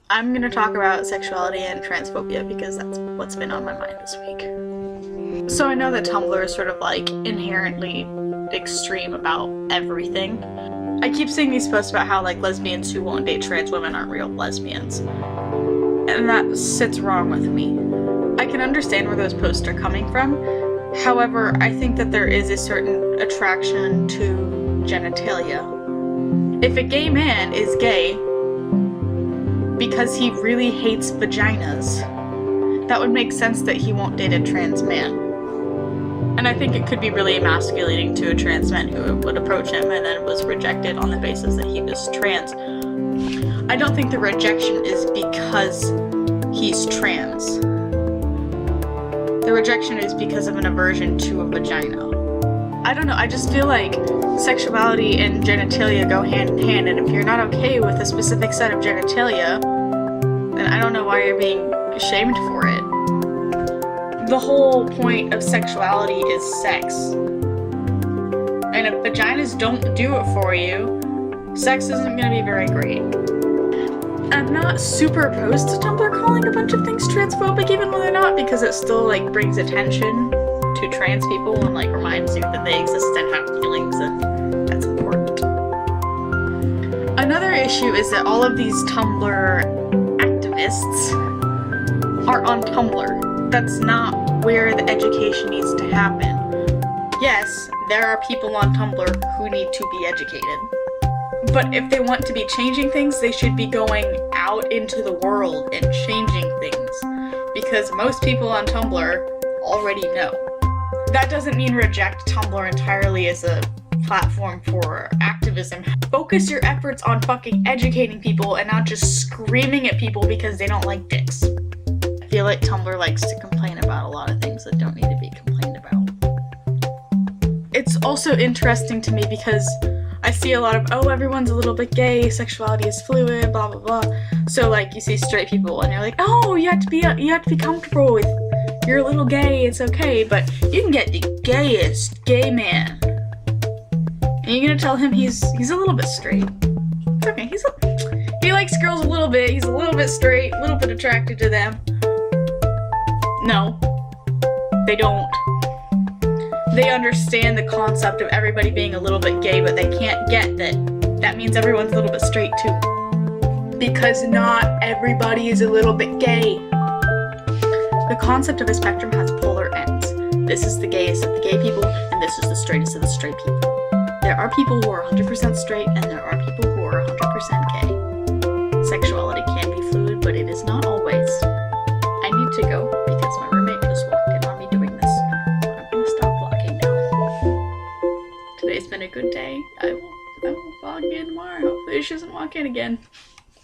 I'm gonna talk about sexuality and transphobia because that's what's been on my mind this week. So I know that Tumblr is sort of like inherently extreme about everything. I keep seeing these posts about how like lesbians who won't date trans women aren't real lesbians. And that sits wrong with me. I can understand where those posts are coming from. However, I think that there is a certain attraction to genitalia. If a gay man is gay because he really hates vaginas, that would make sense that he won't date a trans man. And I think it could be really emasculating to a trans man who would approach him and then was rejected on the basis that he was trans. I don't think the rejection is because he's trans. The rejection is because of an aversion to a vagina. I don't know, I just feel like sexuality and genitalia go hand in hand, and if you're not okay with a specific set of genitalia, then I don't know why you're being shamed for it. The whole point of sexuality is sex. And if vaginas don't do it for you, sex isn't gonna be very great. I'm not super opposed to Tumblr calling a bunch of things transphobic even when they're not, because it still like brings attention to trans people and like reminds you that they exist and have feelings, and that's important. Another issue is that all of these Tumblr activists are on Tumblr. That's not where the education needs to happen. Yes, there are people on Tumblr who need to be educated. But if they want to be changing things, they should be going out into the world and changing things. Because most people on Tumblr already know. That doesn't mean reject Tumblr entirely as a platform for activism. Focus your efforts on fucking educating people and not just screaming at people because they don't like dicks. I feel like Tumblr likes to complain about a lot of things that don't need to be complained about. It's also interesting to me because I see a lot of, oh, everyone's a little bit gay, sexuality is fluid, blah blah blah. So like you see straight people and you're like, oh, you have to be comfortable with, you're a little gay, it's okay, but you can get the gayest gay man, and you're gonna tell him he's a little bit straight. It's okay, he likes girls a little bit, he's a little bit straight, a little bit attracted to them. No, they don't. They understand the concept of everybody being a little bit gay, but they can't get that means everyone's a little bit straight too. Because not everybody is a little bit gay. The concept of a spectrum has polar ends. This is the gayest of the gay people, and this is the straightest of the straight people. There are people who are 100% straight, and there are people who are 100% gay. Sexuality can be fluid, but it is not always. I need to go because my roommate just walked in on me doing this. So I'm gonna stop vlogging now. Today's been a good day. I will vlog again tomorrow. Hopefully she doesn't walk in again.